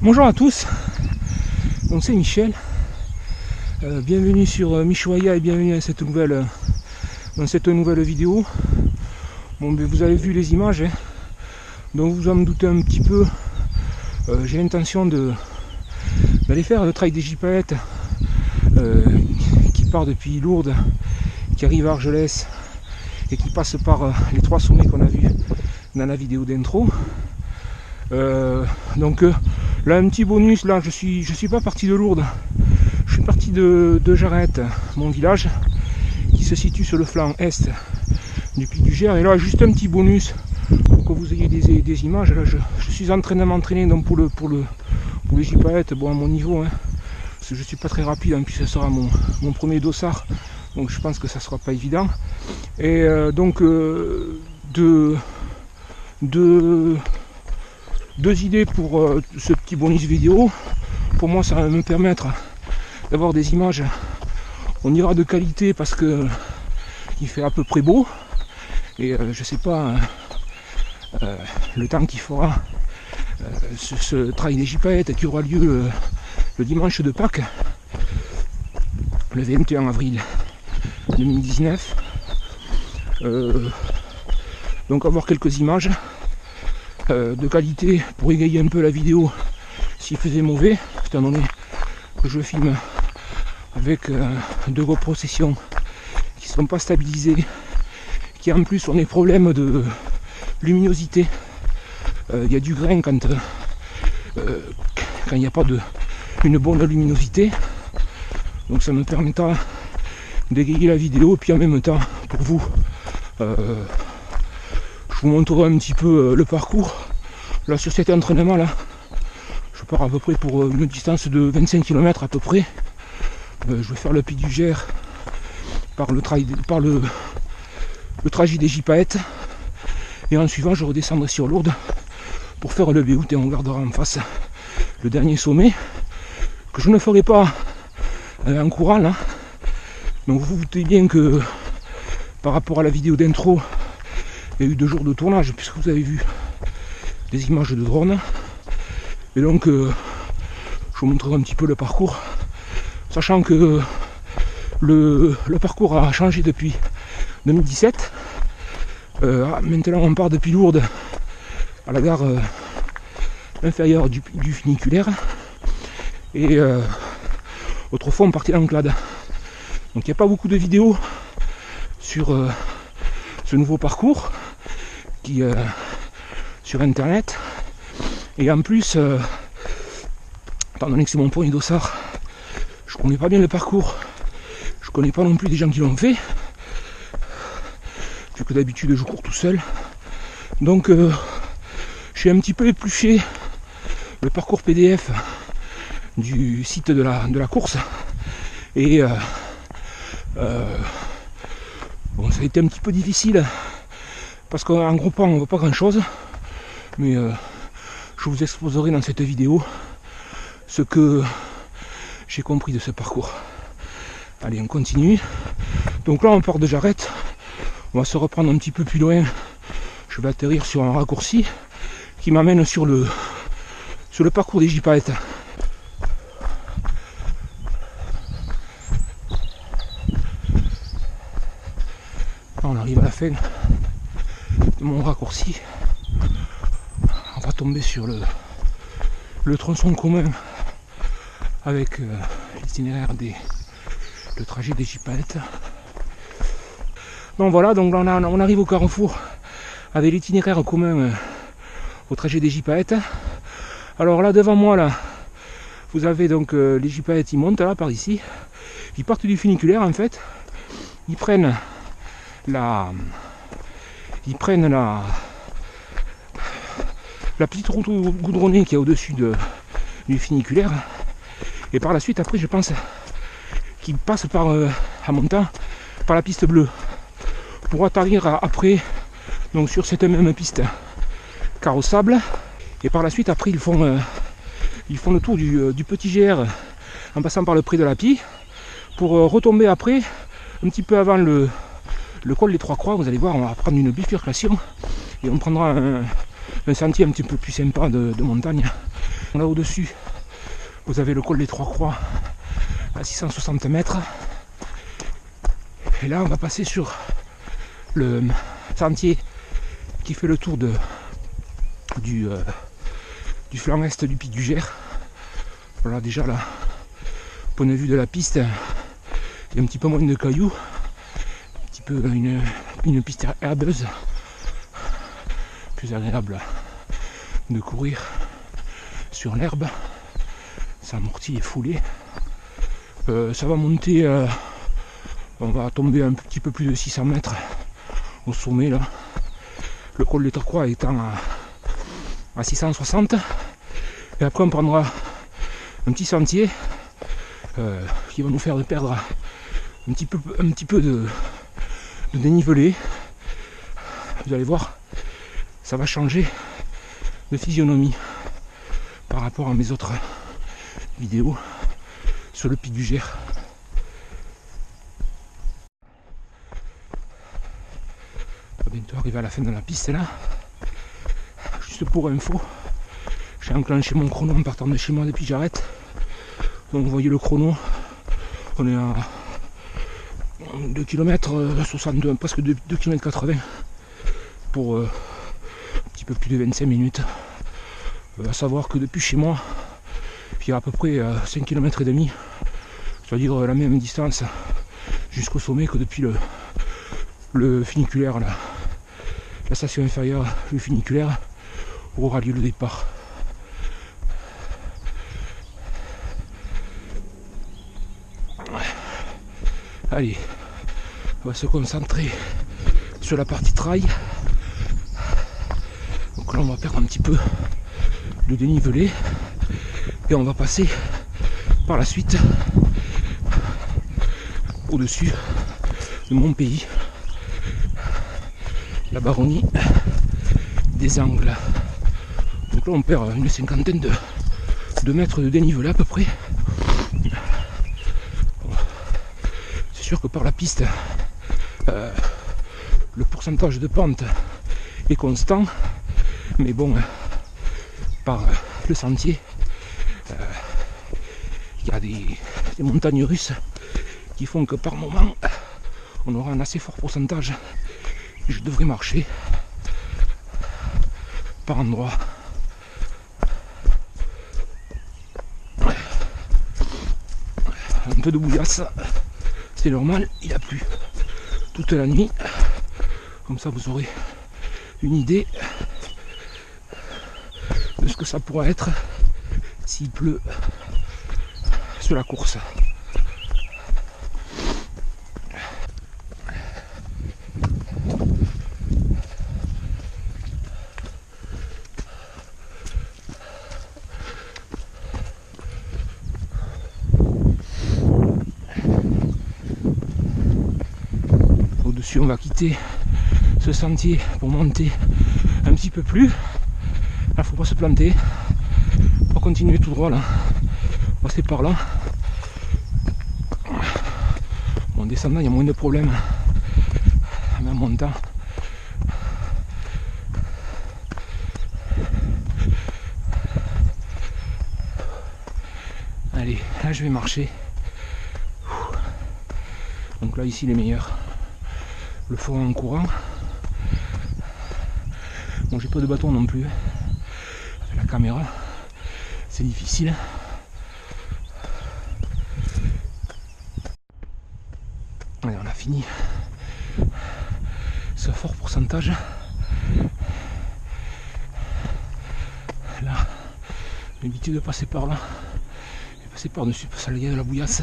Bonjour à tous, donc c'est Michel, bienvenue sur Michoaya et bienvenue à dans cette nouvelle vidéo. Bon, ben, vous avez vu les images, hein, donc vous en doutez un petit peu, j'ai l'intention d'aller faire le trail des Gypaètes qui part depuis Lourdes, qui arrive à Argelès et qui passe par les 3 sommets qu'on a vus dans la vidéo d'intro. Là, un petit bonus, là je suis pas parti de Lourdes, je suis parti de Jarrette, mon village qui se situe sur le flanc est du Pic du Gers. Et là juste un petit bonus pour que vous ayez des images. Là je suis en train de m'entraîner donc pour les Gypaètes, bon à mon niveau, hein, parce que je suis pas très rapide, hein, puis ce sera mon premier dossard, donc je pense que ça sera pas évident. Et deux idées pour ce petit bonus vidéo. Pour moi, ça va me permettre d'avoir des images, on ira de qualité parce que il fait à peu près beau, et je sais pas le temps qu'il fera ce trail des Gypaètes qui aura lieu le dimanche de Pâques, le 21 avril 2019. Donc avoir quelques images de qualité pour égayer un peu la vidéo s'il faisait mauvais, étant donné que je filme avec 2 GoPro sessions qui ne sont pas stabilisées, qui en plus ont des problèmes de luminosité. Il y a du grain quand il n'y a pas une bonne luminosité, donc ça me permettra d'égayer la vidéo, et puis en même temps pour vous je vous montrerai un petit peu le parcours. Là sur cet entraînement là, je pars à peu près pour une distance de 25 km à peu près. Je vais faire le Pic du Gers par le trajet des Gypaètes, et en suivant je redescendrai sur Lourdes pour faire le Béout, et on regardera en face le dernier sommet que je ne ferai pas en courant là. Donc vous vous doutez bien que par rapport à la vidéo d'intro, il y a eu 2 jours de tournage puisque vous avez vu des images de drone, et donc je vous montrerai un petit peu le parcours, sachant que le parcours a changé depuis 2017. Maintenant on part depuis Lourdes à la gare inférieure du funiculaire, et autrefois on partait en Clade. Donc il n'y a pas beaucoup de vidéos sur ce nouveau parcours qui sur internet, et en plus étant donné que c'est mon premier dossard, je connais pas bien le parcours, je Je connais pas non plus des gens qui l'ont fait, vu que d'habitude je cours tout seul. Donc j'ai un petit peu épluché le parcours PDF du site de la course. Et bon, ça a été un petit peu difficile parce qu'en groupant on voit pas grand chose, mais je vous exposerai dans cette vidéo ce que j'ai compris de ce parcours. Allez, on continue. Donc là on part de Jarrette, on va se reprendre un petit peu plus loin. Je vais atterrir sur un raccourci qui m'amène sur le parcours des Gypaètes. On arrive à la fin de mon raccourci. On va tomber sur le tronçon commun avec l'itinéraire le trajet des Gypaètes. Donc voilà, donc là on arrive au carrefour avec l'itinéraire commun au trajet des Gypaètes. Alors là devant moi là, vous avez donc les Gypaètes, ils montent là par ici, ils partent du funiculaire en fait, ils prennent la petite route goudronnée qui est au-dessus du funiculaire, et par la suite après je pense qu'ils passent par en montant par la piste bleue pour atterrir après donc sur cette même piste carrossable, et par la suite après ils font le tour du petit GR en passant par le pré de la Pie pour retomber après un petit peu avant le col des Trois Croix. Vous allez voir, on va prendre une bifurcation et on prendra un sentier un petit peu plus sympa de montagne. Là au-dessus, vous avez le col des Trois Croix à 660 mètres. Et là, on va passer sur le sentier qui fait le tour du flanc est du pic du Gers. Voilà, déjà là, point de vue de la piste, il y a un petit peu moins de cailloux. Une piste herbeuse, plus agréable de courir sur l'herbe, ça amortit et foulé. Ça va monter, on va tomber un petit peu plus de 600 mètres au sommet là, le col des Trois Croix étant à 660, et après on prendra un petit sentier qui va nous faire perdre un petit peu de dénivelé. Vous allez voir, ça va changer de physionomie par rapport à mes autres vidéos sur le pic du Gers. On va bientôt arriver à la fin de la piste là. Juste pour info, j'ai enclenché mon chrono en partant de chez moi depuis Jarrette. Donc vous voyez le chrono, on est à 2 km 62, presque 2 km 80 pour un petit peu plus de 25 minutes. À savoir que depuis chez moi, il y a à peu près 5 km et demi, c'est-à-dire la même distance jusqu'au sommet que depuis le funiculaire, la station inférieure, le funiculaire, où aura lieu le départ. Allez, on va se concentrer sur la partie trail. Donc là on va perdre un petit peu de dénivelé et on va passer par la suite au-dessus de mon pays, la baronnie des Angles. Donc là on perd une cinquantaine de mètres de dénivelé à peu près. C'est sûr que par la piste le pourcentage de pente est constant, mais bon, par le sentier il y a des montagnes russes qui font que par moment on aura un assez fort pourcentage et je devrais marcher par endroits. Un peu de bouillasse, c'est normal, il a plu toute la nuit, comme ça vous aurez une idée de ce que ça pourrait être s'il pleut sur la course. là-dessus, on va quitter ce sentier pour monter un petit peu plus. Là, faut pas se planter. On va continuer tout droit là. On va passer par là. Bon, en descendant, il y a moins de problèmes. Mais en montant, allez, là je vais marcher. Donc là ici les meilleurs. Le fond en courant. Bon, j'ai pas de bâton non plus. Avec la caméra, c'est difficile. Allez, on a fini ce fort pourcentage. Là, j'ai l'habitude de passer par là. Je vais passer par-dessus parce qu'il y a de la bouillasse.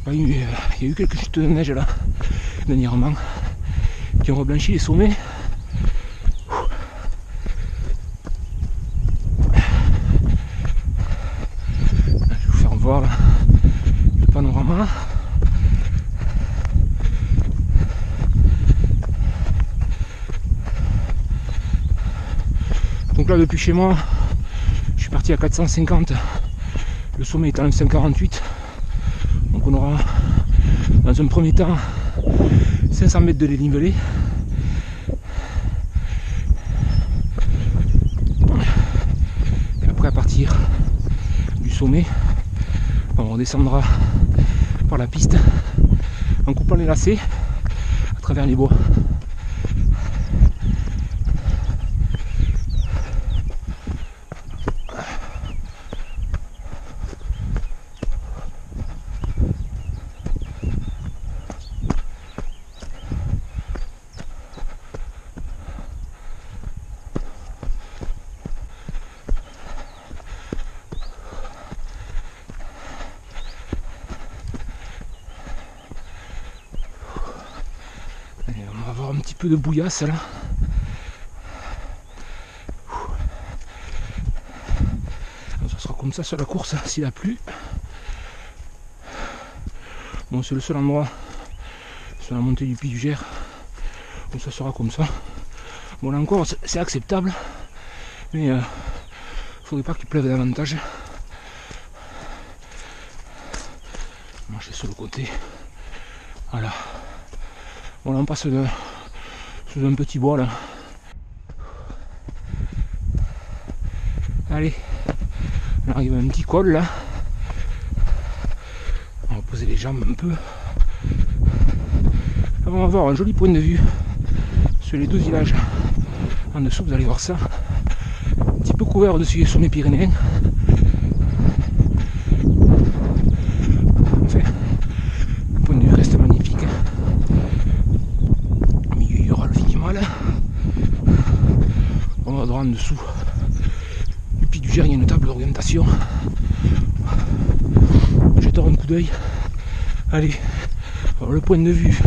Il y a eu quelques chutes de neige là, dernièrement, qui ont reblanchi les sommets. Je vais vous faire voir là, le panorama. Donc là, depuis chez moi, je suis parti à 450, le sommet est à 548. Donc on aura dans un premier temps 500 mètres de dénivelé. Et après à partir du sommet, on redescendra par la piste en coupant les lacets à travers les bois. On va avoir un petit peu de bouillasse là. Alors, ça sera comme ça sur la course s'il a plu. Bon, c'est le seul endroit sur la montée du Puy du Gers où ça sera comme ça. Bon, là encore c'est acceptable, mais faudrait pas qu'il pleuve davantage. Marcher sur le côté. Voilà. Bon, là on passe sous un petit bois là. Allez, on arrive à un petit col là. On va poser les jambes un peu. Là, on va avoir un joli point de vue sur les deux villages en dessous, vous allez voir ça. Un petit peu couvert au-dessus des sommets pyrénéens. Enfin, le point de vue reste magnifique. Au milieu il y aura le Vignemale. On va droit en dessous du Puy du Gers, il y a une table d'orientation. Jetons un coup d'œil. Allez, alors, le point de vue.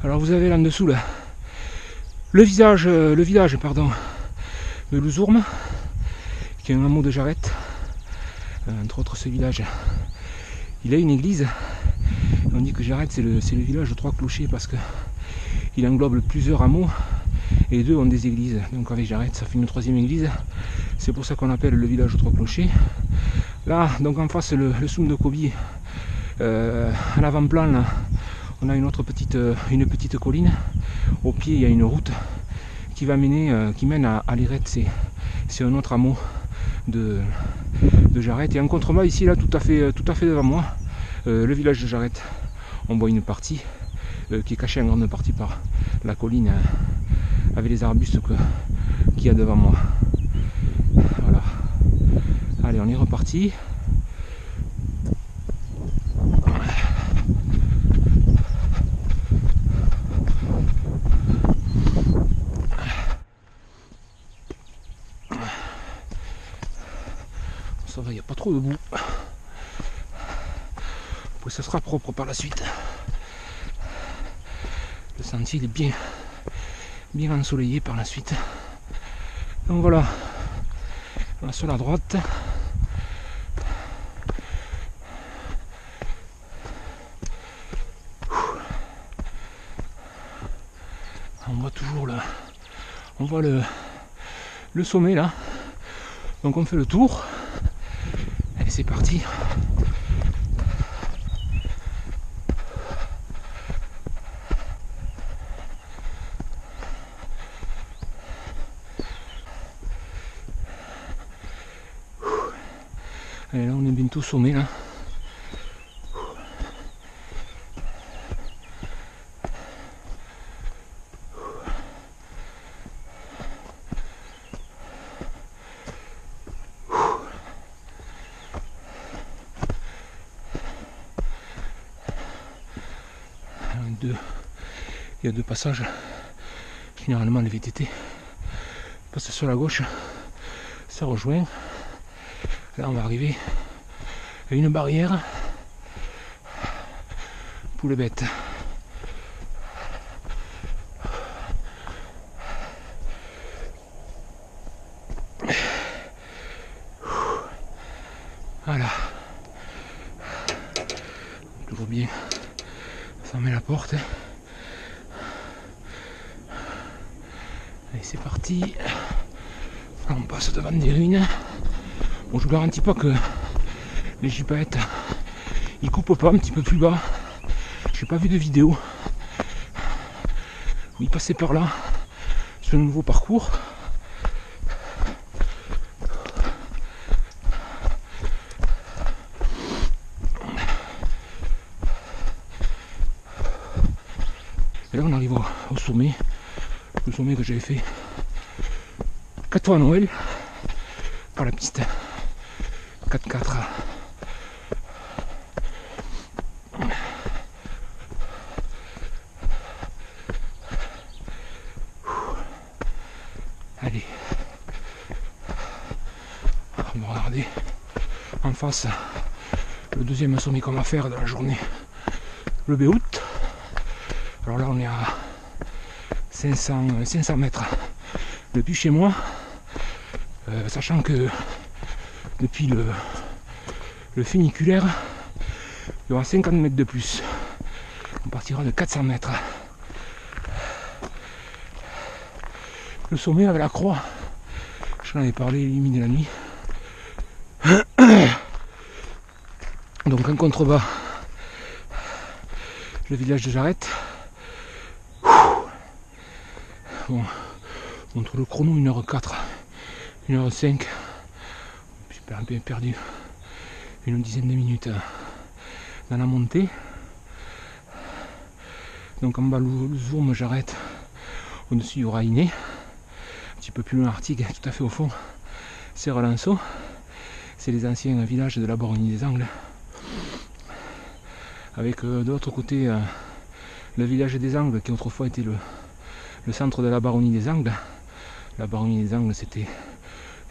Alors vous avez là en dessous là le village de Louzourme, qui est un hameau de Jarette. Entre autres, ce village, il a une église. On dit que Jarette c'est le village de 3 clochers parce que il englobe plusieurs hameaux et les deux ont des églises. Donc avec Jarette, ça fait une 3e église. C'est pour ça qu'on appelle le village de 3 clochers. Là, donc en face, le Soum de Coby. À l'avant-plan, là, on a une petite colline. Au pied, il y a une route qui va qui mène à Lirette. C'est un autre hameau de Jarette. Et en contrebas, ici, là, tout à fait devant moi, le village de Jarette. On voit une partie qui est cachée en grande partie par la colline avec les arbustes qu'il y a devant moi. Voilà. Allez, on est reparti. Ça va, il n'y a pas trop de boue. Après, ça sera propre par la suite. Le sentier il est bien ensoleillé par la suite. Donc voilà. Là, sur la droite, voit le sommet là. Donc on fait le tour. Allez, c'est parti. Allez, là on est bientôt au sommet là. Il y a deux passages. Généralement les VTT passent sur la gauche, ça rejoint. Là on va arriver à une barrière pour les bêtes. Voilà. Toujours bien. Fermer la porte. Allez, c'est parti. Là, on passe devant des ruines. Bon, je vous garantis pas que les gypaètes ils coupent pas un petit peu plus bas. J'ai pas vu de vidéo où ils passaient par là sur le nouveau parcours. Et là on arrive au sommet, le sommet que j'avais fait 4 fois à Noël par la piste 4x4. Allez, on va regarder en face le deuxième sommet qu'on va faire de la journée, le Béhout. Alors là on est à 500 mètres depuis chez moi, sachant que depuis le funiculaire il y aura 50 mètres de plus. On partira de 400 mètres. Le sommet avec la croix, j'en avais parlé limite de la nuit. Donc en contrebas le village de Jarette. Bon, entre le chrono 1h04, 1h05, j'ai bien perdu une dizaine de minutes dans la montée. Donc en bas le zoom j'arrête, au-dessus il y aura Iné, un petit peu plus loin Artigues, tout à fait au fond c'est Relanceau, c'est les anciens villages de la baronnie des Angles, avec de l'autre côté le village des Angles qui autrefois était le centre de la baronnie des Angles. La baronnie des Angles c'était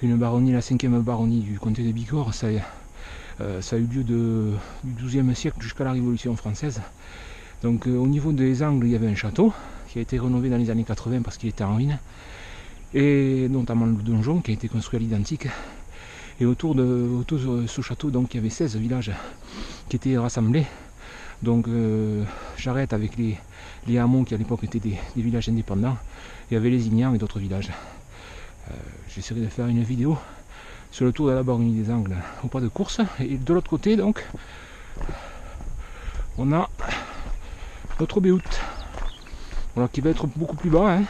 une baronnie, la 5e baronnie du comté de Bigorre. Ça a eu lieu du XIIe siècle jusqu'à la Révolution française. Donc au niveau des Angles il y avait un château qui a été rénové dans les années 80 parce qu'il était en ruine, et notamment le donjon qui a été construit à l'identique. Et autour de ce château donc il y avait 16 villages qui étaient rassemblés. Donc j'arrête avec les hameaux qui à l'époque étaient des villages indépendants. Il y avait les Ignans et d'autres villages. J'essaierai de faire une vidéo sur le tour de la baronnie des Angles au pas de course. Et de l'autre côté donc on a notre Béhout, voilà, qui va être beaucoup plus bas, hein.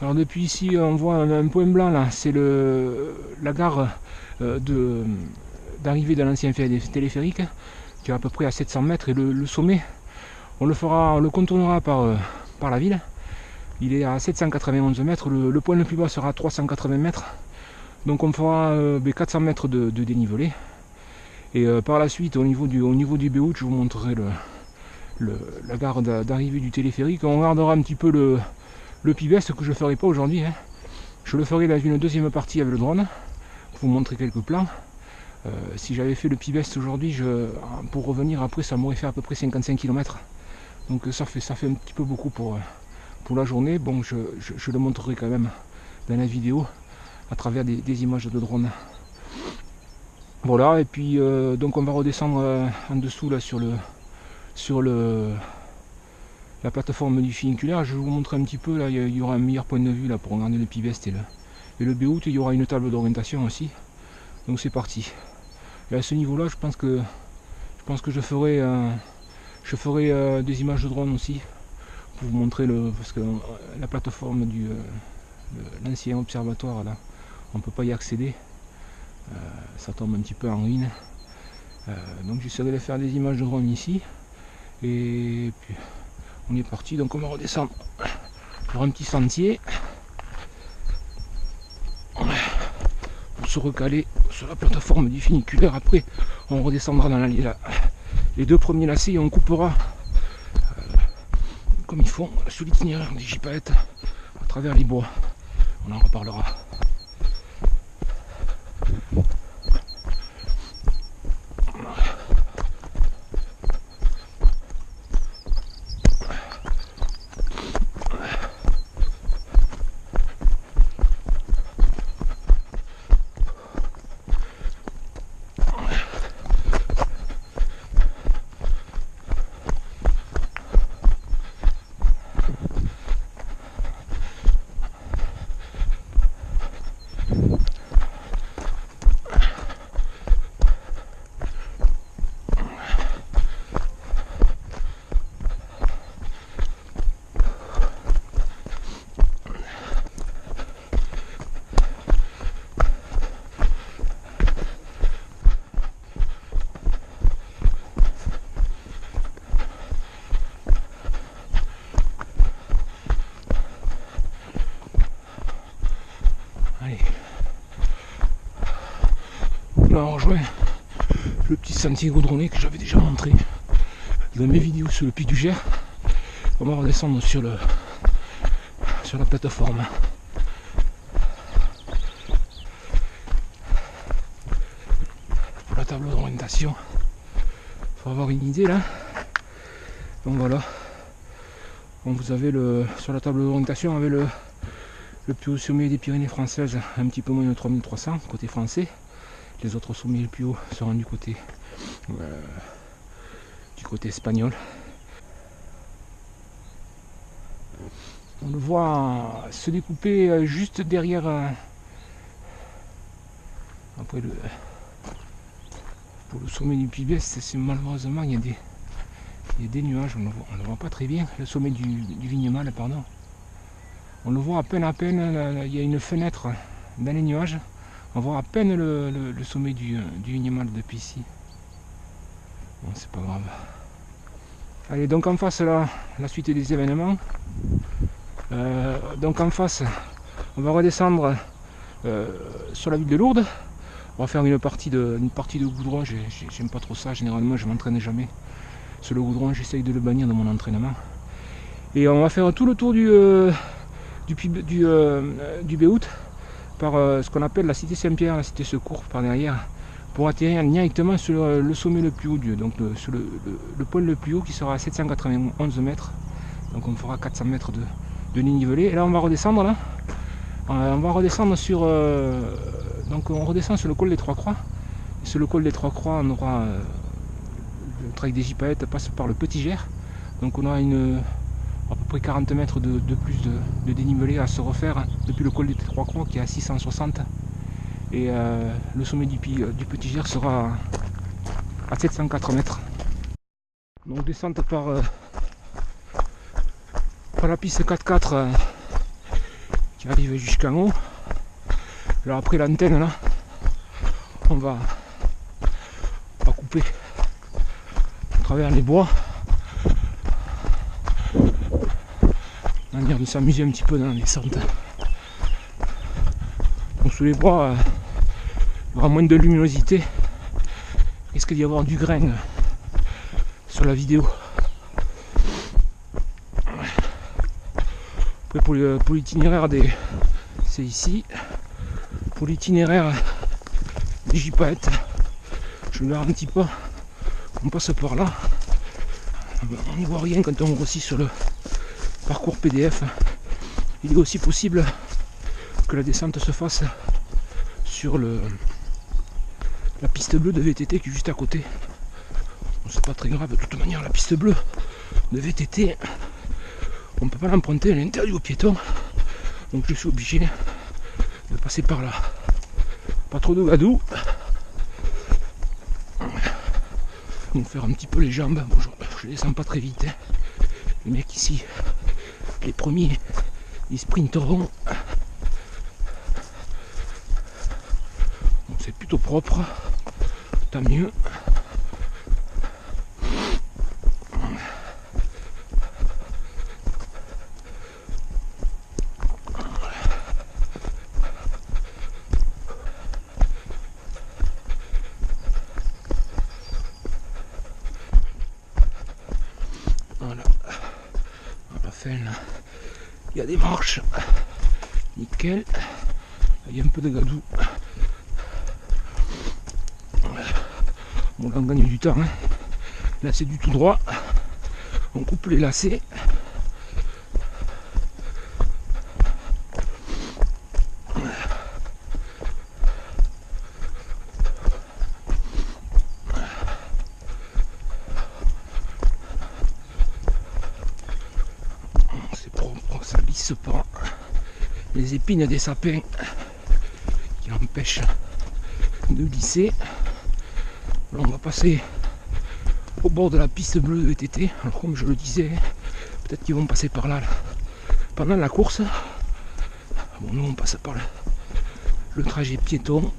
Alors depuis ici on voit un point blanc là, c'est la gare d'arrivée de l'ancien téléphérique qui est à peu près à 700 mètres, et le sommet on le contournera par la ville. Il est à 791 mètres, le point le plus bas sera à 380 mètres, donc on fera 400 mètres de dénivelé. Et par la suite au niveau du Béhout, je vous montrerai la gare d'arrivée du téléphérique. On regardera un petit peu le Pibest que je ne ferai pas aujourd'hui, hein. Je le ferai dans une deuxième partie avec le drone pour vous montrer quelques plans. Si j'avais fait le Pibest aujourd'hui, pour revenir après ça m'aurait fait à peu près 55 km, donc ça fait un petit peu beaucoup pour la journée. Bon, je le montrerai quand même dans la vidéo à travers des images de drone. Voilà, et puis donc on va redescendre en dessous là sur la plateforme du funiculaire. Je vais vous montrer un petit peu, là il y aura un meilleur point de vue là pour regarder le Pibest et le Béhout. Il y aura une table d'orientation aussi. Donc c'est parti. Et à ce niveau là je pense que je ferai des images de drone aussi pour vous montrer parce que la plateforme l'ancien observatoire là, on ne peut pas y accéder. Ça tombe un petit peu en ruine. Donc j'essaierai de faire des images de drone ici. Et puis on est parti, donc on va redescendre sur un petit sentier pour se recaler sur la plateforme du funiculaire. Après on redescendra dans les deux premiers lacets et on coupera comme il faut sur l'itinéraire des gypaètes à travers les bois. On en reparlera. Allez. Là on rejoint le petit sentier goudronné que j'avais déjà montré dans mes vidéos sur le Pic du Gers. On va redescendre sur la plateforme. Pour la table d'orientation. Faut avoir une idée là. Donc voilà. Donc vous avez sur la table d'orientation, on avait le plus haut sommet des Pyrénées françaises, un petit peu moins de 3300 côté français. Les autres sommets les plus hauts seront du côté espagnol. On le voit se découper juste derrière. Après pour le sommet du Pibest, c'est malheureusement il y a des nuages, on ne le voit pas très bien. Le sommet du Vignemale, pardon. On le voit à peine, là, il y a une fenêtre dans les nuages. On voit à peine le sommet du Vignemale depuis ici. Bon, c'est pas grave. Allez, donc en face là, la suite des événements. Donc en face, on va redescendre sur la ville de Lourdes. On va faire une partie de goudron. J'aime pas trop ça, généralement je m'entraîne jamais sur le goudron, j'essaye de le bannir dans mon entraînement. Et on va faire tout le tour du Béhout par ce qu'on appelle la cité Saint-Pierre, la cité Secours par derrière, pour atterrir directement sur le sommet le plus haut, donc sur le point le plus haut qui sera à 791 mètres. Donc on fera 400 mètres de dénivelé. Et là on va redescendre là. On va redescendre sur donc on redescend sur le col des Trois Croix. Et sur le col des Trois Croix, on aura le trek des gypaètes passe par le Petit Gers. Donc on aura à peu près 40 mètres de plus de dénivelé à se refaire depuis le col des Trois Croix qui est à 660. Et le sommet du Petit Gers sera à 704 mètres. Donc descente par la piste 4x4 qui arrive jusqu'en haut. Alors après l'antenne là, on va couper à travers les bois. Manière de s'amuser un petit peu dans les descente. Donc sous les bois, il y aura moins de luminosité. Il risque d'y avoir du grain sur la vidéo. Après pour l'itinéraire c'est ici. Pour l'itinéraire des gypaètes, je ne garantis pas qu'on passe par là. On n'y voit rien quand on grossit sur le parcours PDF. Il est aussi possible que la descente se fasse sur la piste bleue de VTT qui est juste à côté. Bon, c'est pas très grave, de toute manière la piste bleue de VTT on ne peut pas l'emprunter, elle est interdite aux piétons. Donc je suis obligé de passer par là. Pas trop de gadou. Donc faire un petit peu les jambes. Bon, je descends pas très vite. Hein. Les mecs ici, les premiers, ils sprinteront. Donc c'est plutôt propre. Tant mieux. Voilà. À la fin là, il y a des marches. Nickel. Il y a un peu de gadou. Bon là on gagne du temps. Hein. Là c'est du tout droit. On coupe les lacets. C'est propre, ça glisse pas. Les épines des sapins qui empêchent de glisser. Là on va passer au bord de la piste bleue de VTT. Alors comme je le disais, peut-être qu'ils vont passer par là pendant la course. Bon, nous on passe par le trajet piéton.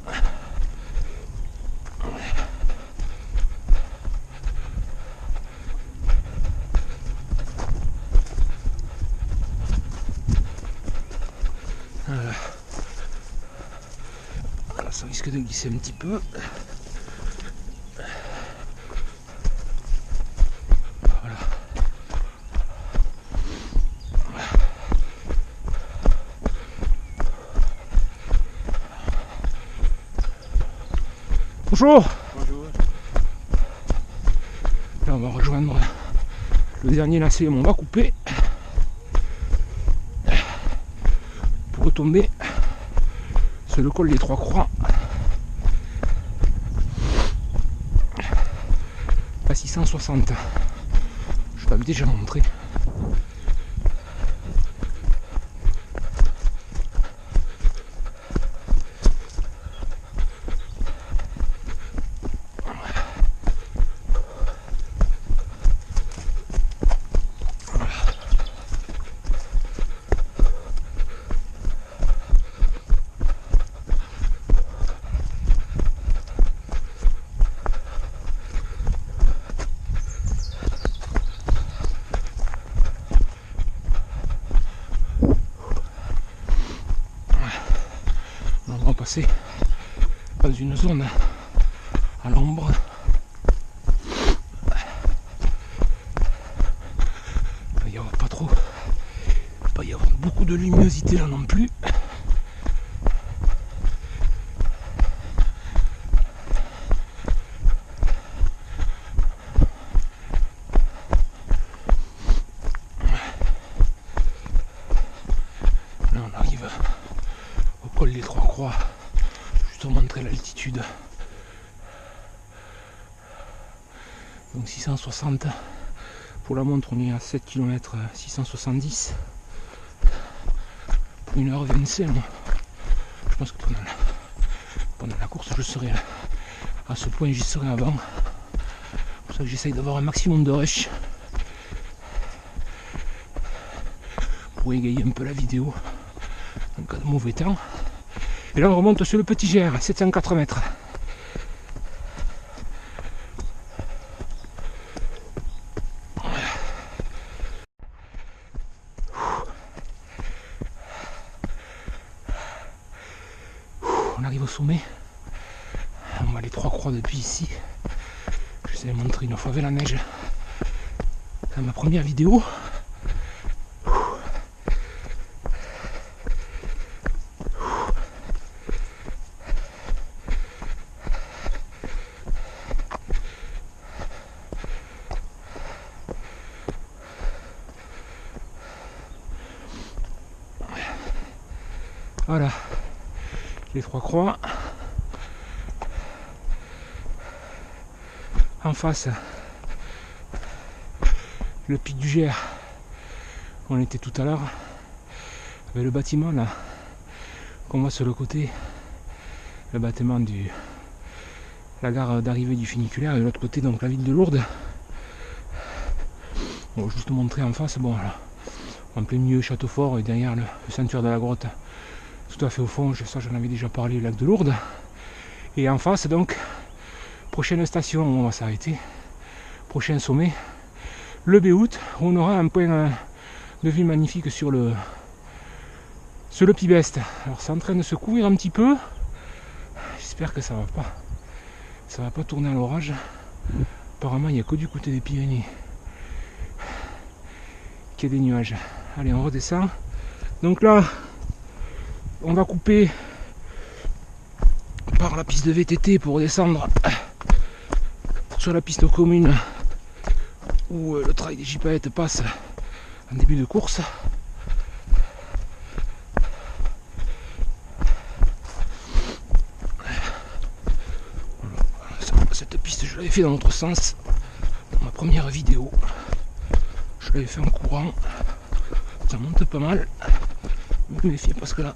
Voilà. Là, ça risque de glisser un petit peu. Bonjour. Bonjour. Là on va rejoindre le dernier lacet, on va couper pour retomber sur le col des Trois Croix à 660. Je l'avais déjà montré. On va passer dans une zone à l'ombre. Il va y avoir pas trop, il va pas y avoir beaucoup de luminosité là non plus. Là on arrive au col des Trois Croix, juste pour montrer l'altitude. Donc 660, pour la montre on est à 7 km 670 pour 1h25. Je pense que pendant la course je serai à ce point, j'y serai avant. C'est pour ça que j'essaye d'avoir un maximum de rush pour égayer un peu la vidéo en cas de mauvais temps. Et là on remonte sur le petit GR, 704 mètres. On arrive au sommet. On voit les Trois Croix depuis ici. Je vous ai montré une fois avec la neige dans ma première vidéo. Voilà, les Trois Croix. En face, le pic du Gers, On était tout à l'heure avec le bâtiment là qu'on voit sur le côté, le bâtiment du la gare d'arrivée du funiculaire, et de l'autre côté donc la ville de Lourdes. On va juste montrer en face, bon là, en plein milieu château fort et derrière le sanctuaire de la grotte, tout à fait au fond, ça j'en avais déjà parlé, le lac de Lourdes. Et en face donc, prochaine station où on va s'arrêter, prochain sommet, le Béhout, où on aura un point de vue magnifique sur le Pibest. Alors c'est en train de se couvrir un petit peu, j'espère que ça va pas tourner à l'orage. Apparemment il n'y a que du côté des Pyrénées qu'il y a des nuages. Allez, on redescend. Donc là on va couper par la piste de VTT pour redescendre sur la piste commune où le trail des gypaètes passe en début de course. Cette piste je l'avais fait dans l'autre sens dans ma première vidéo. Je l'avais fait en courant. Ça monte pas mal. Mais me méfiez parce que là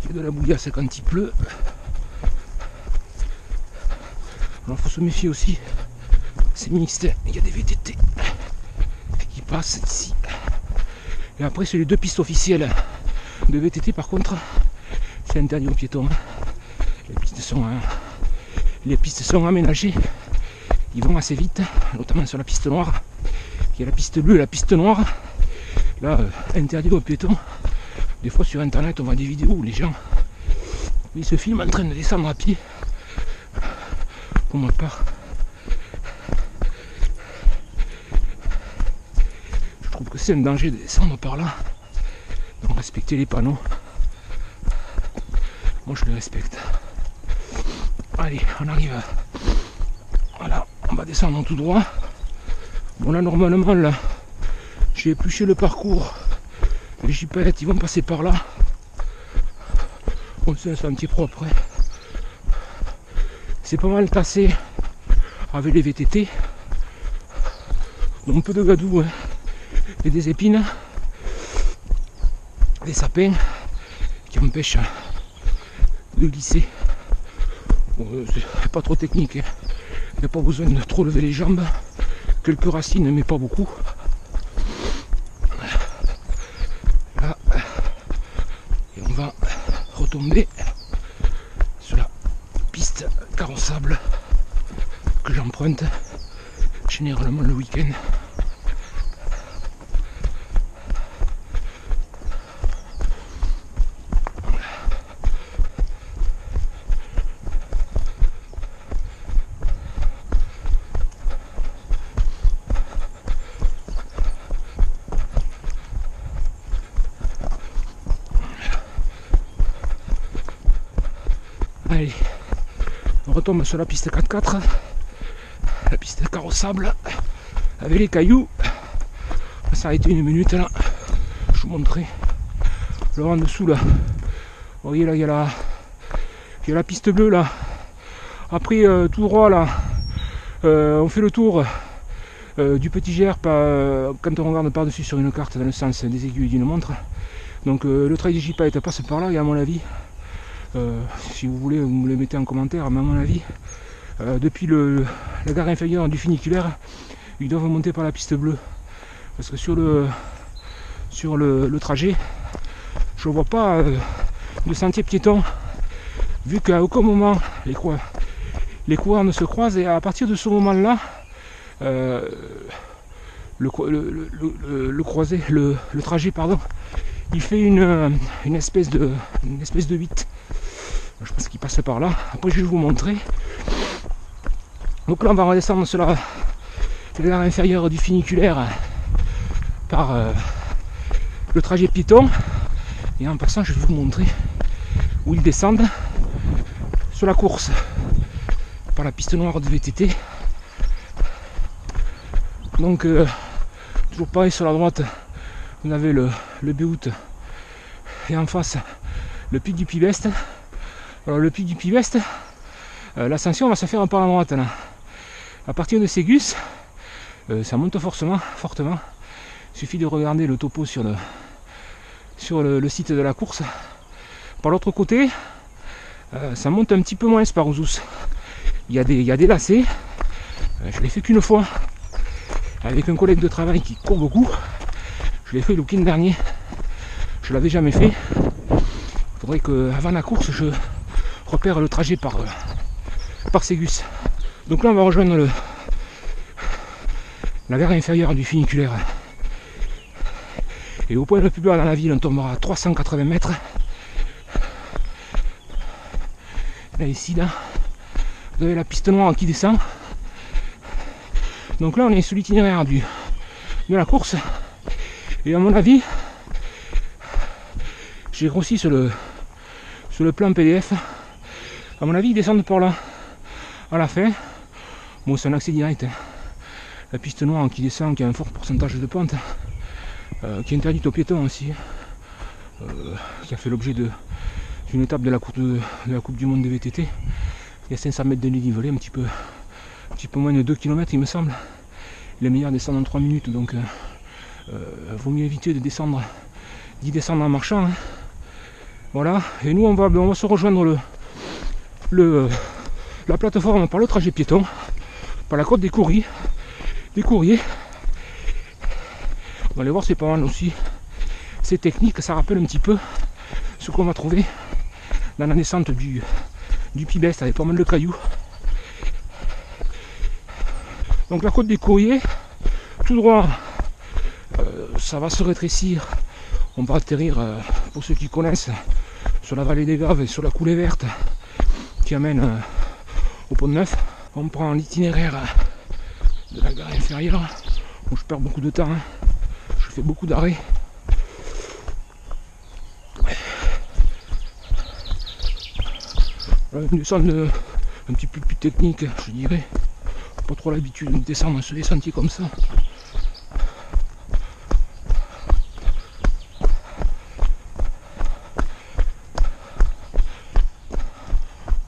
il y a de la bouillasse quand il pleut. Alors il faut se méfier aussi. C'est mixte. Il y a des VTT qui passent ici. Et après c'est les deux pistes officielles de VTT, par contre c'est interdit aux piétons. Les pistes sont aménagées, ils vont assez vite, notamment sur la piste noire. Il y a la piste bleue et la piste noire. Là, interdit aux piétons. Des fois sur internet on voit des vidéos où les gens ils se filment en train de descendre à pied. Pour ma part, je trouve que c'est un danger de descendre par là. Donc respectez les panneaux. Moi je les respecte. Allez, on arrive. Voilà, on va descendre tout droit. Bon là normalement là, j'ai épluché le parcours. Les gypaètes ils vont passer par là. Bon, c'est un sentier propre. C'est pas mal tassé avec les VTT. Donc un peu de gadou et des épines, des sapins qui empêchent de glisser. Bon, c'est pas trop technique, il n'y a pas besoin de trop lever les jambes. Quelques racines mais pas beaucoup. Là, et on va retomber sur la piste carrossable que j'emprunte généralement le week-end. Allez, on retombe sur la piste 4x4, la piste carrossable avec les cailloux. On va s'arrêter une minute là, je vous montrerai le en dessous là. Vous voyez là, il y a la piste bleue là. Après tout droit là, on fait le tour du petit Gers quand on regarde par-dessus sur une carte dans le sens des aiguilles d'une montre. Donc le trail des gypaètes passe par là, et à mon avis, si vous voulez, vous me le mettez en commentaire, mais à mon avis, depuis la gare inférieure du funiculaire, ils doivent monter par la piste bleue. Parce que sur le trajet, je ne vois pas de sentier piéton, vu qu'à aucun moment les coureurs ne se croisent, et à partir de ce moment-là, le trajet, il fait une espèce de 8. Je pense qu'il passe par là. Après je vais vous montrer. Donc là on va redescendre sur la gare inférieure du funiculaire par le trajet piéton, et en passant je vais vous montrer où ils descendent sur la course par la piste noire de VTT. Donc toujours pareil, sur la droite vous avez le Béhout et en face le pic du Pibest. Alors le pic du Pibest, l'ascension va se faire par la droite là. À partir de Ségus, ça monte fortement. Il suffit de regarder le topo sur le site de la course. Par l'autre côté, ça monte un petit peu moins par Ouzous. Il y a des lacets. Je l'ai fait qu'une fois avec un collègue de travail qui court beaucoup. Je l'ai fait le week-end dernier. Je l'avais jamais fait. Il faudrait qu'avant la course, je repère le trajet par Ségus. Donc là, on va rejoindre la verre inférieure du funiculaire. Et au point le plus bas dans la ville, on tombera à 380 mètres. Là, ici, là, vous avez la piste noire qui descend. Donc là, on est sur l'itinéraire de la course. Et à mon avis, j'ai grossi sur le plan PDF. À mon avis, ils descendent par là à la fin. Bon, c'est un accès direct. La piste noire qui descend, qui a un fort pourcentage de pente, qui est interdite aux piétons aussi, qui a fait l'objet d'une étape de la coupe du monde des VTT. Il y a 500 mètres de dénivelé, un petit peu moins de 2 km il me semble. Les meilleurs descendent en 3 minutes, donc vaut mieux éviter d'y descendre en marchant. Hein. Voilà, et nous on va se rejoindre la plateforme par le trajet piéton, par la côte des courriers. On va aller voir, c'est pas mal aussi. C'est technique, ça rappelle un petit peu ce qu'on va trouver dans la descente du Pibest avec pas mal de cailloux. Donc la côte des courriers, tout droit, ça va se rétrécir. On va atterrir, pour ceux qui connaissent, sur la vallée des Gaves et sur la coulée verte qui amène au Pont Neuf. On prend l'itinéraire de la gare inférieure. Bon, je perds beaucoup de temps, hein. Je fais beaucoup d'arrêts. Voilà, une descente un petit peu plus technique, je dirais. Pas trop l'habitude de descendre sur des sentiers comme ça.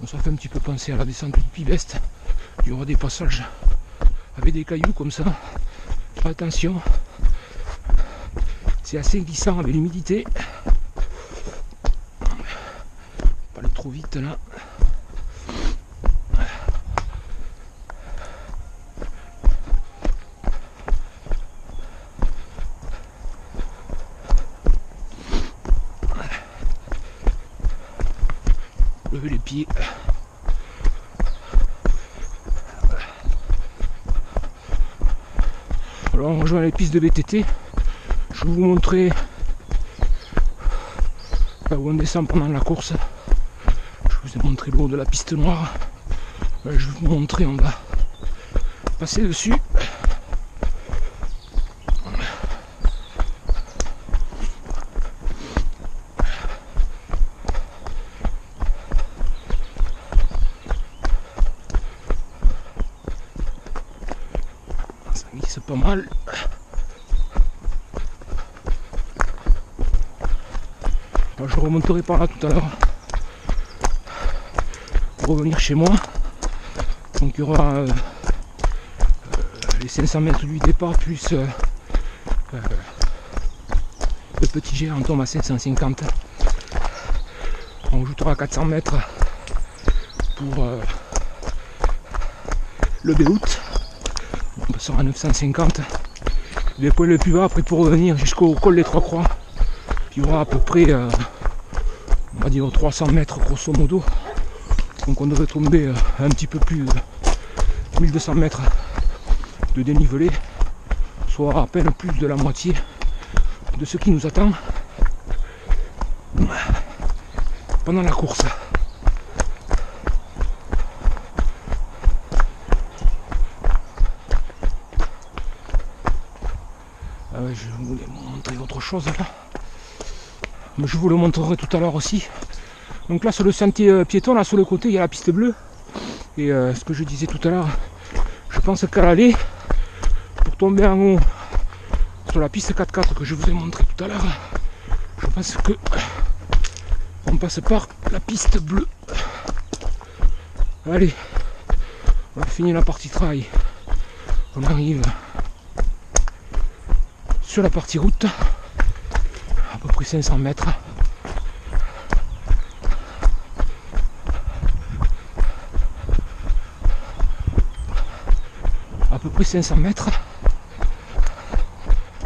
Ça fait un petit peu penser à la descente du Pibest. Il y aura des passages avec des cailloux comme ça. Attention, c'est assez glissant avec l'humidité. Pas aller trop vite là. Lever les pieds. Alors on rejoint les pistes de VTT. Je vais vous montrer là où on descend pendant la course. Je vous ai montré le haut de la piste noire. Là, je vais vous montrer, on va passer dessus. C'est pas mal. Alors, je remonterai par là tout à l'heure pour revenir chez moi. Donc il y aura les 500 mètres du départ plus le petit jet, on tombe à 750. On ajoutera 400 mètres pour le Béout. On passera à 950. Les points le plus bas, après pour revenir jusqu'au col des Trois Croix, il y aura à peu près on va dire 300 mètres grosso modo. Donc on devrait tomber un petit peu plus de 1200 mètres de dénivelé, soit à peine plus de la moitié de ce qui nous attend pendant la course. Je voulais vous montrer autre chose là. Mais je vous le montrerai tout à l'heure aussi. Donc là sur le sentier piéton, là sur le côté, il y a la piste bleue. Et ce que je disais tout à l'heure, je pense qu'à l'aller, pour tomber en haut sur la piste 4x4 que je vous ai montré tout à l'heure, je pense que on passe par la piste bleue. Allez, on va finir la partie trail. On arrive sur la partie route, à peu près 500 mètres. À peu près 500 mètres.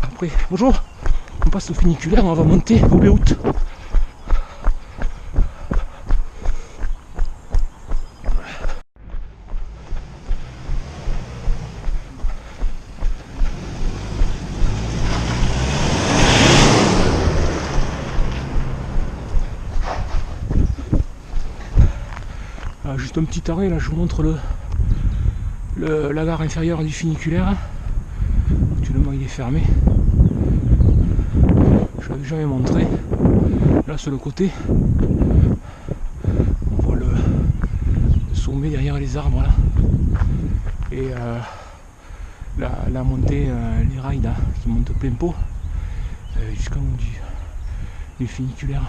Après, bonjour, on passe au funiculaire, on va monter au Béhout. Juste un petit arrêt, là je vous montre la gare inférieure du funiculaire. Actuellement il est fermé. Je l'avais jamais montré. Là sur le côté, on voit le sommet derrière les arbres là. Et la montée, les rails là, qui montent plein pot jusqu'en haut du funiculaire.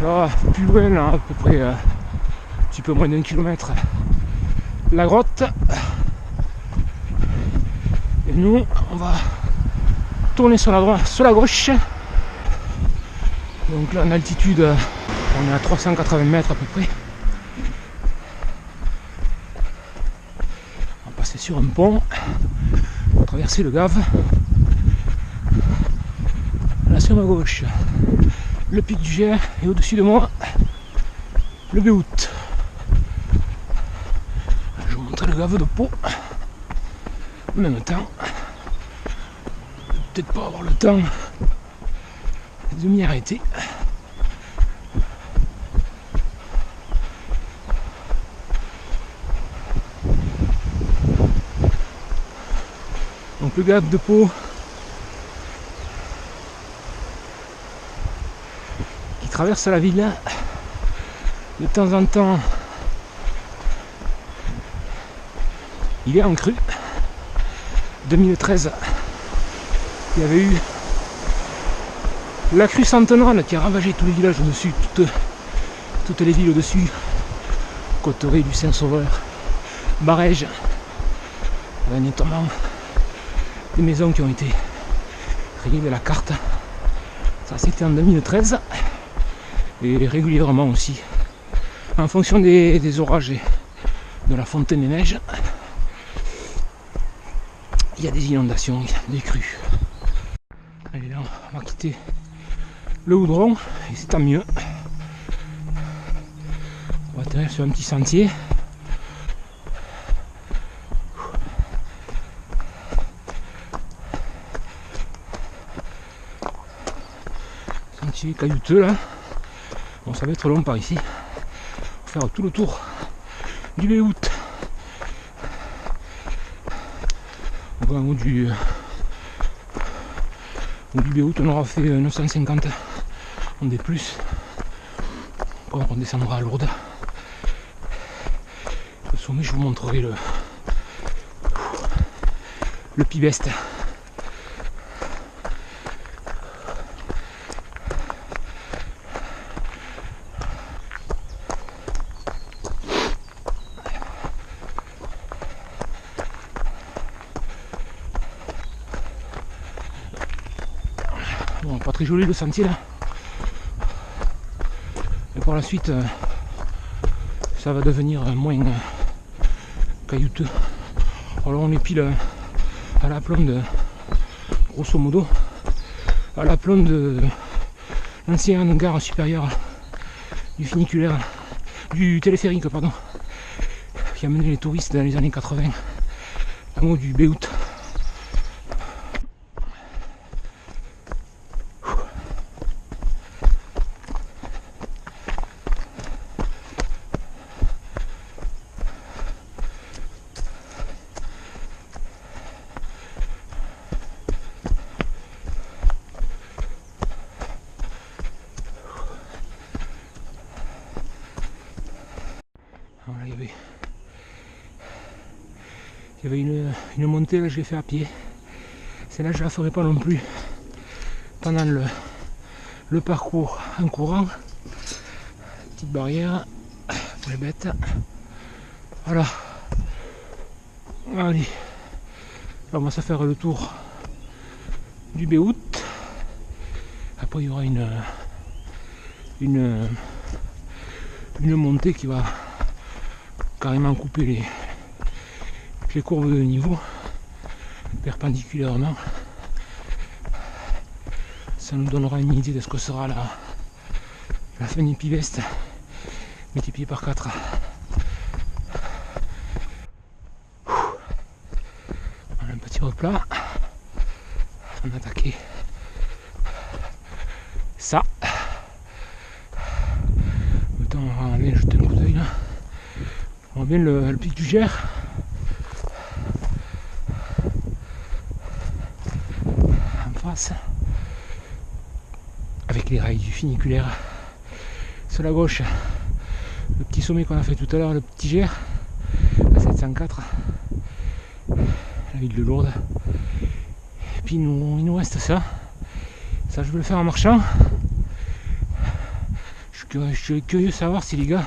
Là, plus loin, là, à peu près un petit peu moins d'1 kilomètre, la grotte. Et nous, on va tourner sur la droite, sur la gauche. Donc là, en altitude, on est à 380 mètres à peu près. On va passer sur un pont, on va traverser le Gave. Là, sur ma gauche, le pic du Gers, et au-dessus de moi, le Béhout. Je vais vous montrer le Gave de Pau en même temps. Peut-être pas avoir le temps de m'y arrêter. Donc le Gave de Pau qui traverse la ville de temps en temps. Il est en crue. 2013, il y avait eu la crue Centenale qui a ravagé tous les villages au-dessus, toutes les villes au-dessus, Cotteret, du Saint-Sauveur, Barège, notamment des maisons qui ont été rayées de la carte. Ça c'était en 2013, et régulièrement aussi, en fonction des orages et de la fontaine des neiges, il y a des inondations, des crues. Allez, là on va quitter le Houdron, et c'est tant mieux. On va atterrir sur un petit sentier. Sentier caillouteux là. Bon, ça va être long par ici. On va faire tout le tour du Béhout. On va en haut du Béhout, on aura fait 950 en des plus. Après on redescendra à Lourdes. Au sommet je vous montrerai le Pibest. Bon, pas très joli le sentier là. Et par la suite, ça va devenir moins caillouteux. Alors on est pile à l'aplomb de, grosso modo, à l'aplomb de l'ancienne gare supérieure du funiculaire, du téléphérique, pardon, qui a mené les touristes dans les années 80 en haut du Béhout. Voilà, il y avait une montée, là je l'ai fait à pied. Celle-là je la ferai pas non plus pendant le parcours en courant. Petite barrière pour les bêtes. Voilà. Allez. Là, on va se faire le tour du Béhout. Après il y aura une montée qui va carrément couper les courbes de niveau perpendiculairement. Ça nous donnera une idée de ce que sera la fin du Pivest multiplié par 4. On a un petit replat. On a attaqué ça. Autant on va bien jeter un coup d'œil là. On voit bien le pic du Gers. En face. Avec les rails du funiculaire. Sur la gauche, le petit sommet qu'on a fait tout à l'heure, le petit Gers, à 704. La ville de Lourdes. Et puis il nous reste ça. Ça je vais le faire en marchant. Je suis curieux de savoir si les gars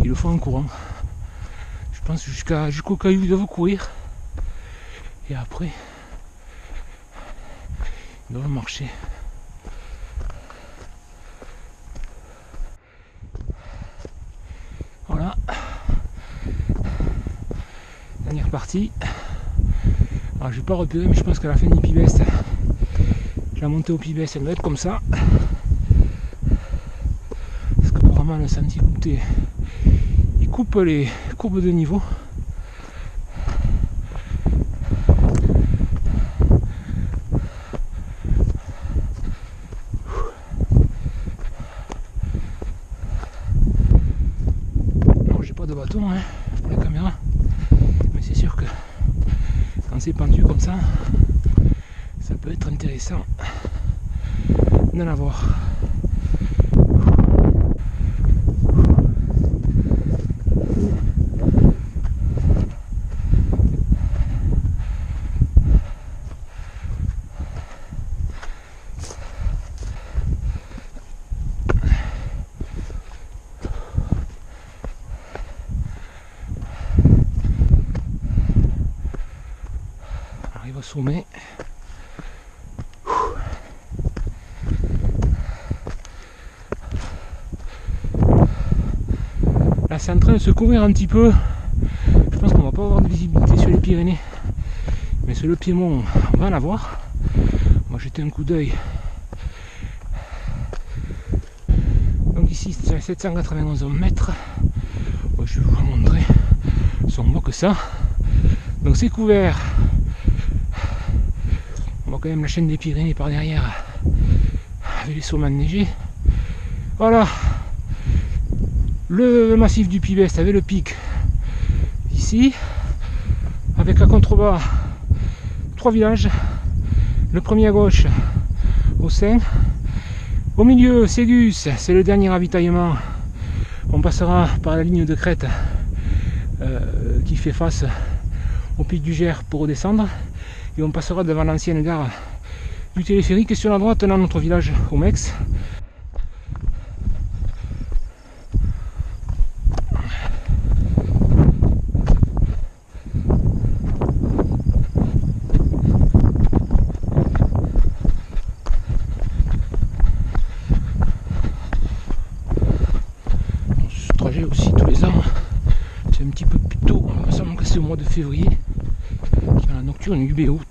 ils le font en courant. Je pense jusqu'au caillou ils doivent courir. Et après ils doivent marcher. Voilà. Dernière partie. Alors j'ai pas repéré mais je pense qu'à la fin du Pivest, la montée au Pivest elle doit être comme ça. Parce qu'apparemment le sentier goûté il coupe les courbes de niveau. Non, j'ai pas de bâton hein, pour la caméra, mais c'est sûr que quand c'est pendu comme ça, ça peut être intéressant d'en avoir. Arrive au sommet. Là c'est en train de se couvrir un petit peu. Je pense qu'on va pas avoir de visibilité sur les Pyrénées. Mais sur le Piémont, on va en avoir. On va jeter un coup d'œil. Donc ici c'est à 791 mètres. Bon, je vais vous montrer. Si on voit que ça. Donc c'est couvert. On voit quand même la chaîne des Pyrénées par derrière. Avec les sommets enneigés. Voilà. Le massif du Pivest avait le pic ici. Avec à contrebas 3 villages. Le premier à gauche, au sein. Au milieu, Ségus, c'est le dernier ravitaillement. On passera par la ligne de crête qui fait face au pic du Gers pour redescendre. Et on passera devant l'ancienne gare du téléphérique. Et sur la droite, on a notre village, Omex. Aussi tous les ans, c'est un petit peu plus tôt, il me semble que c'est au mois de février, dans la nocturne du Béhout.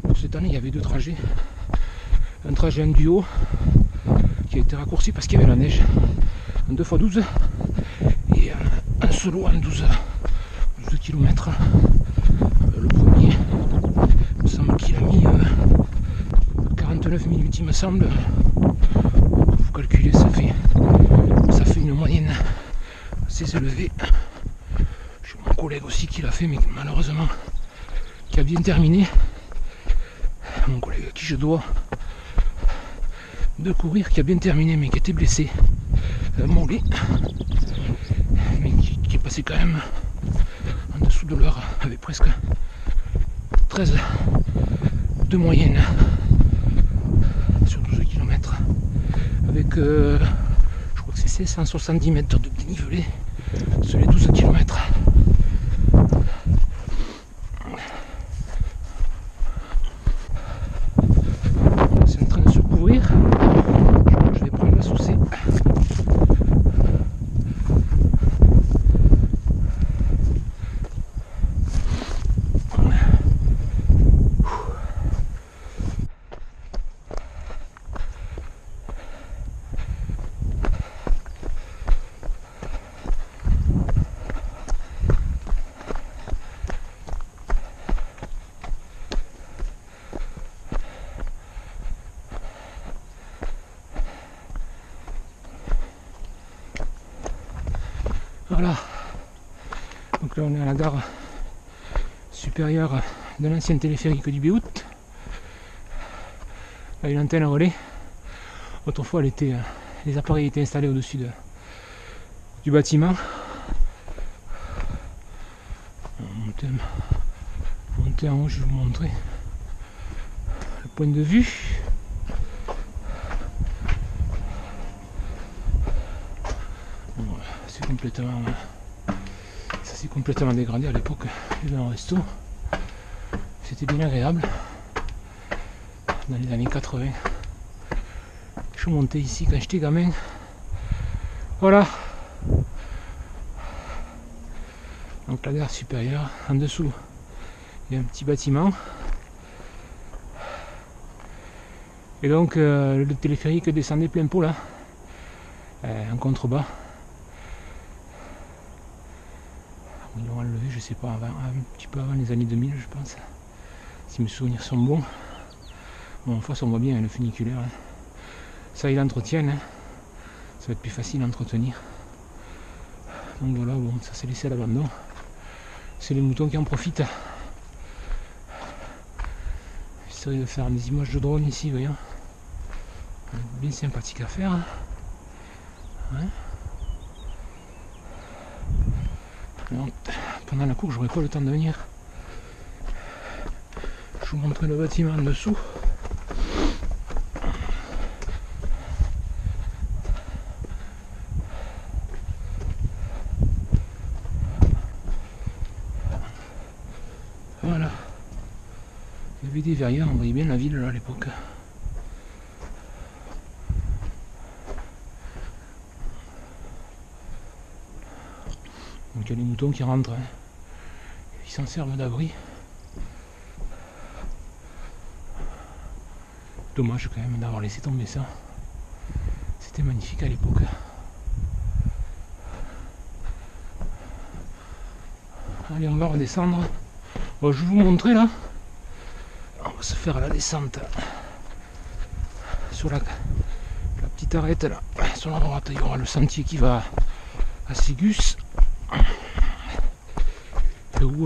Pour cette année il y avait 2 trajets, un trajet en duo qui a été raccourci parce qu'il y avait la neige, un 2x12 et un solo en 12 km. Le premier, il me semble qu'il a mis 49 minutes, il me semble. Vous calculez, ça fait une moyenne assez élevée. J'ai mon collègue aussi qui l'a fait, mais malheureusement qui a bien terminé. Mon collègue à qui je dois de courir, qui a bien terminé mais qui était blessé, mollet, mais qui est passé quand même en dessous de l'heure avec presque 13 de moyenne. sur 12 km avec je crois que c'est 170 mètres de dénivelé sur les 12 km. C'est en train de se couvrir. Je vais prendre la chaussée. Voilà, donc là on est à la gare supérieure de l'ancien téléphérique du Béhout. Là une antenne relais. Autrefois les appareils étaient installés au-dessus du bâtiment. Monter en haut, je vais vous montrer le point de vue. Ça s'est complètement dégradé à l'époque. Il y avait un resto, c'était bien agréable dans les années 80. Je suis monté ici quand j'étais gamin. Voilà, donc la gare supérieure. En dessous il y a un petit bâtiment et donc le téléphérique descendait plein pot là, en contrebas. Ils l'ont enlevé, je sais pas, un petit peu avant les années 2000, je pense, si mes souvenirs sont bons. Bon, en face on voit bien le funiculaire, hein. Ça ils l'entretiennent, hein. Ça va être plus facile à entretenir. Donc voilà, bon, ça s'est laissé à l'abandon. C'est les moutons qui en profitent. J'essaierai de faire des images de drone ici, voyons. Bien sympathique à faire, hein. Ouais. Alors, pendant la course, j'aurai pas le temps de venir. Je vous montre le bâtiment en dessous. Voilà. Il y avait des verrières, on voyait bien la ville là à l'époque. Donc il y a les moutons qui rentrent, hein. Ils s'en servent d'abri. Dommage quand même d'avoir laissé tomber ça. C'était magnifique à l'époque. Allez, on va redescendre. Bon, je vais vous montrer là. On va se faire la descente sur la petite arête là. Sur la droite, il y aura le sentier qui va à Ségus. Où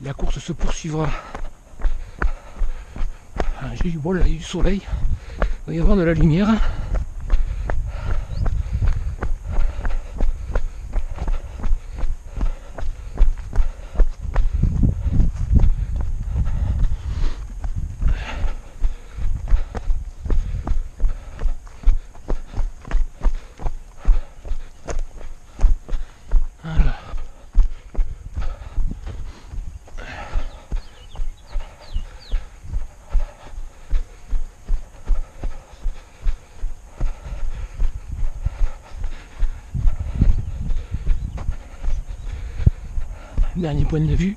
la course se poursuivra. J'ai eu bol, il y a eu du soleil, il va y avoir de la lumière. Voilà. Dernier point de vue.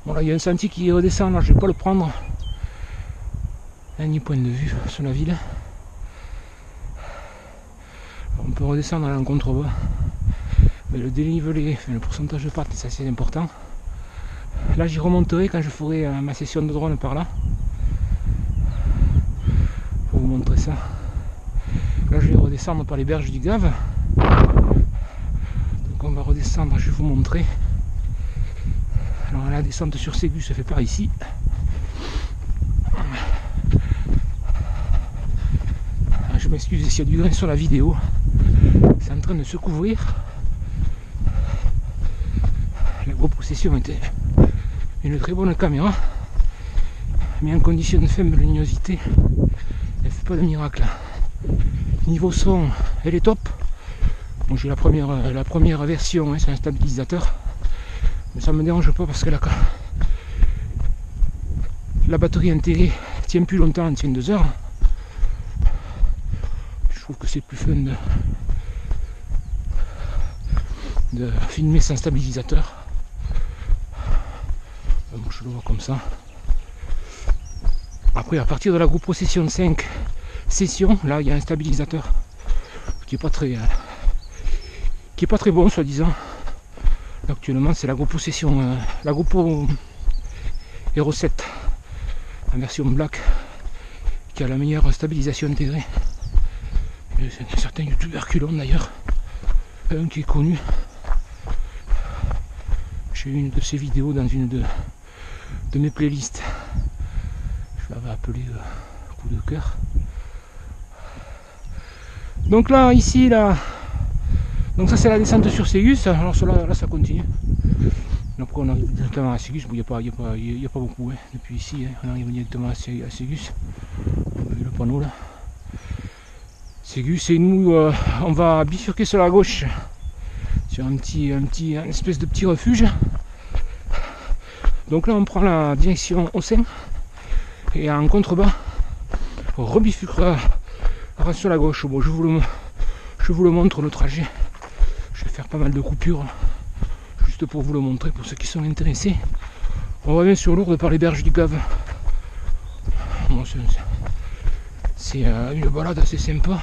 Bon là il y a un sentier qui redescend, là je vais pas le prendre. Dernier point de vue sur la ville. On peut redescendre à en contrebas. Mais le dénivelé, enfin, le pourcentage de pâte c'est assez important. Là j'y remonterai quand je ferai ma session de drone par là. Pour vous montrer ça. Là je vais redescendre par les berges du Gave. On va redescendre, je vais vous montrer. Alors la descente sur Ségus se fait par ici. Alors, je m'excuse s'il y a du grain sur la vidéo. C'est en train de se couvrir. La GoPro Session était une très bonne caméra. mais en condition de faible luminosité, elle fait pas de miracle. Niveau son, elle est top. Bon, j'ai la première version, hein, c'est un stabilisateur, mais ça me dérange pas parce que la batterie intégrée tient plus longtemps, elle tient 2 heures. Je trouve que c'est plus fun de filmer sans stabilisateur. Bon, je le vois comme ça. Après, à partir de la GoPro Session 5 Session, là il y a un stabilisateur qui est pas très bon, soi-disant. Actuellement, c'est la GoPro Session, la GoPro Hero 7 en version black qui a la meilleure stabilisation intégrée. C'est un certain youtubeur qui l'ont d'ailleurs, un qui est connu. J'ai eu une de ses vidéos dans une de mes playlists. Je l'avais appelé coup de cœur. Donc là, ici, là, donc ça c'est la descente sur Ségus. Alors là ça continue. Après on arrive directement à Ségus. Bon, il n'y a pas beaucoup, hein. Depuis ici, hein, on arrive directement à Ségus. On a vu le panneau là. Ségus, et nous on va bifurquer sur la gauche, sur une espèce de petit refuge. Donc là on prend la direction Ossin et en contrebas on rebifurquera sur la gauche. Bon, je vous le montre le trajet. Je vais faire pas mal de coupures juste pour vous le montrer pour ceux qui sont intéressés. On revient sur Lourdes par les berges du Gave. Bon, c'est une balade assez sympa.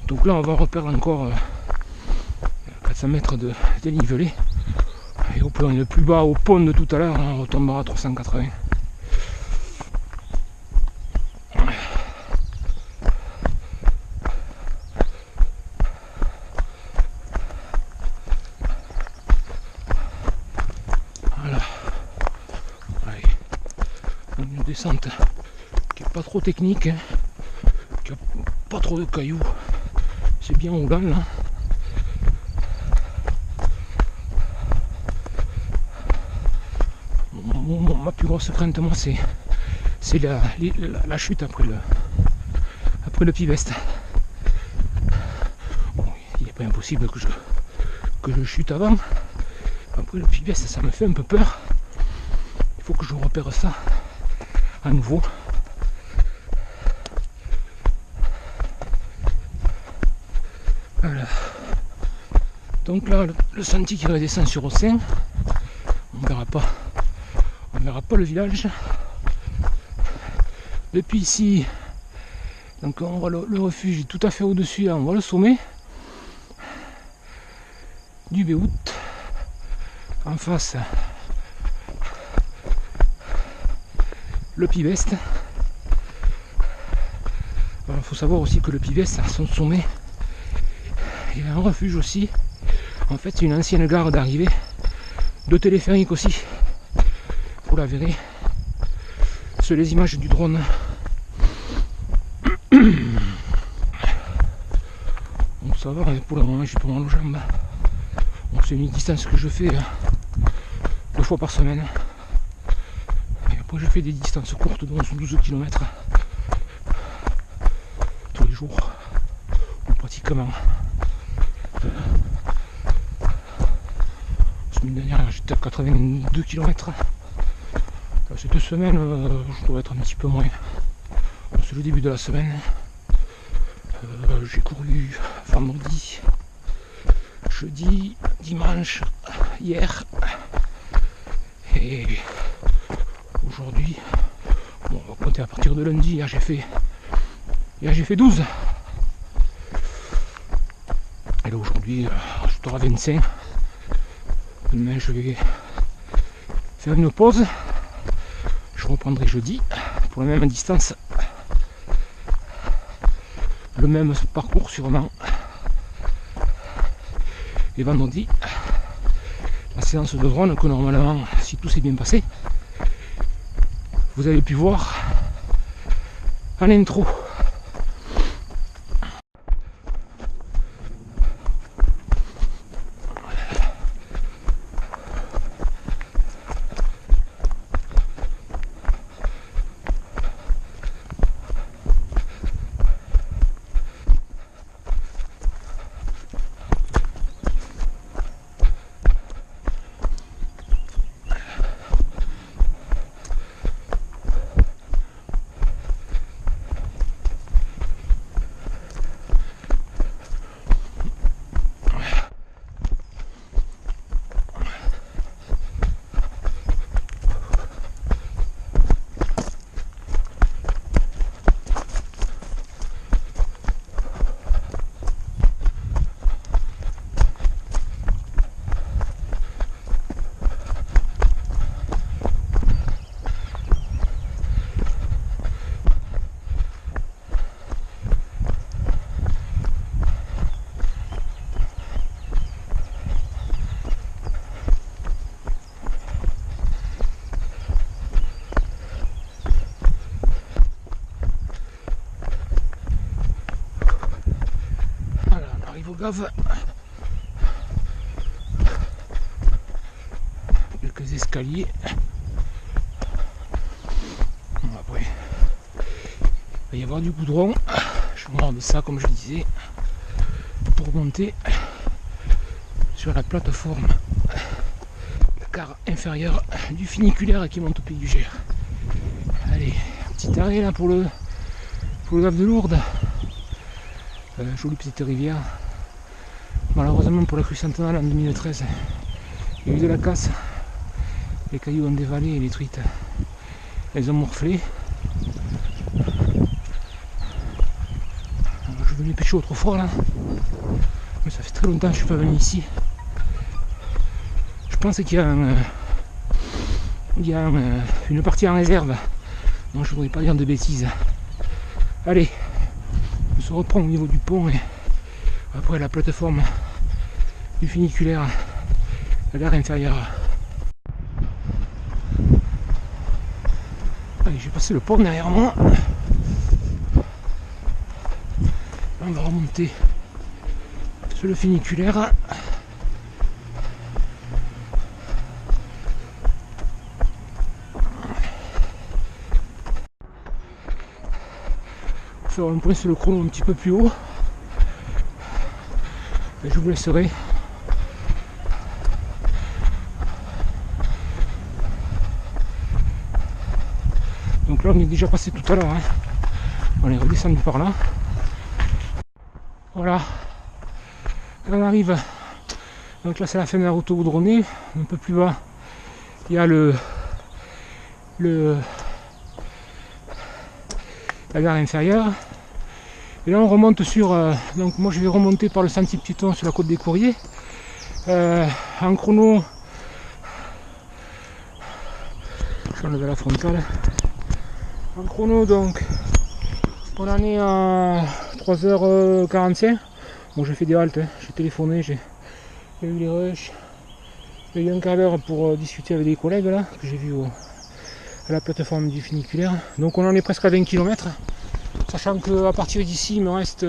Donc là on va reperdre encore 400 mètres de dénivelé. Et au point le plus bas, au pont de tout à l'heure, on retombera à 380. Voilà. Allez. Une descente qui n'est pas trop technique, hein, qui n'a pas trop de cailloux. C'est bien roulant là. Ma plus grosse crainte, moi, c'est la chute après le Pivest. Bon, il n'est pas impossible que je chute avant. Après le Pivest, ça me fait un peu peur. Il faut que je repère ça à nouveau. Voilà. Donc là, le sentier qui redescend sur Ossin, on verra pas le village. Depuis ici, donc on voit le refuge tout à fait au-dessus, là on voit le sommet du Béout. En face, le Pivest. Il faut savoir aussi que le Pivest, à son sommet, il y a un refuge aussi. En fait, c'est une ancienne gare d'arrivée de téléphérique aussi. Vous la verrez sur les images du drone. Donc ça va, pour le moment j'ai pas mal aux jambes. Bon, c'est une distance que je fais 2 fois par semaine. Et après je fais des distances courtes de 12 km tous les jours, ou pratiquement. La semaine dernière j'étais à 82 km. Ces 2 semaines, je dois être un petit peu moins. C'est le début de la semaine. J'ai couru vendredi, jeudi, dimanche, hier. Et aujourd'hui, bon, on va compter à partir de lundi. Hier j'ai fait 12. Et là aujourd'hui, je dois à 25. Demain je vais faire une pause. Je reprendrai jeudi pour la même distance, le même parcours sûrement. Et vendredi, la séance de drone que normalement, si tout s'est bien passé, vous avez pu voir en intro. gave. Quelques escaliers. Bon, après, il va y avoir du goudron. Je vais de ça, comme je disais, pour monter sur la plateforme, la carre inférieure du funiculaire qui monte au Pays du Gers. Allez, petit arrêt là pour le gave de Lourdes. Jolie petite rivière. Malheureusement pour la crue centenale en 2013, il y a eu de la casse. Les cailloux ont dévalé et les truites, elles ont morflé. Je venais pêcher autrefois là, mais ça fait très longtemps que je suis pas venu ici. Je pense qu'il y a, une partie en réserve, donc je voudrais pas dire de bêtises. Allez, on se reprend au niveau du pont et après la plateforme du funiculaire, la gare inférieure. Allez, j'ai passé le pont derrière moi. On va remonter sur le funiculaire. Faire un point sur le chrono un petit peu plus haut. Et je vous laisserai. Donc là on est déjà passé tout à l'heure. Hein. On est redescendu par là. Voilà. On arrive. Donc là c'est la fin de la route goudronnée. Un peu plus bas, il y a la gare inférieure. Et là on remonte sur, donc moi je vais remonter par le sentier piéton sur la côte des Courriers. En chrono, je vais enlever la frontale. En chrono donc, on en est à 3h45. Bon j'ai fait des haltes, hein. J'ai téléphoné, j'ai eu les rushs. Il y a eu un quart d'heure pour discuter avec des collègues là, que j'ai vu à la plateforme du funiculaire. Donc on en est presque à 20 km. Sachant qu'à partir d'ici, il me reste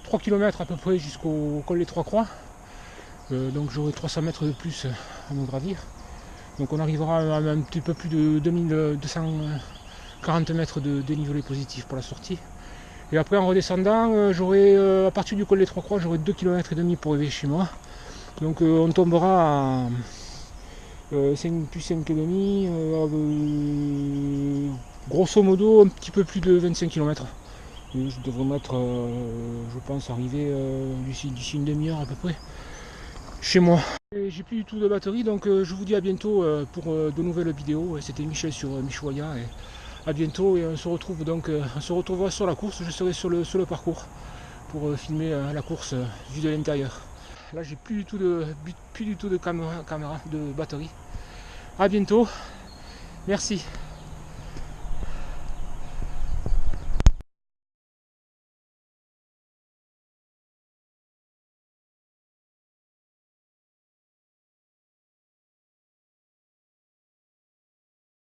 3 km à peu près jusqu'au col des Trois Croix. Donc j'aurai 300 mètres de plus à me gravir. Donc on arrivera à un petit peu plus de 2240 mètres de dénivelé positif pour la sortie. Et après en redescendant, j'aurai à partir du col des Trois Croix, j'aurai 2,5 km pour arriver chez moi. Donc on tombera à 5 plus 5,5, grosso modo un petit peu plus de 25 km. Et je devrais mettre, je pense, arriver d'ici une demi-heure à peu près chez moi. J'ai plus du tout de batterie, donc je vous dis à bientôt pour de nouvelles vidéos. C'était Michel sur Michoya et à bientôt, et on se retrouve donc on se retrouvera sur la course. Je serai sur le parcours pour filmer la course vue de l'intérieur. Là j'ai plus du tout de caméra de batterie. À bientôt, merci.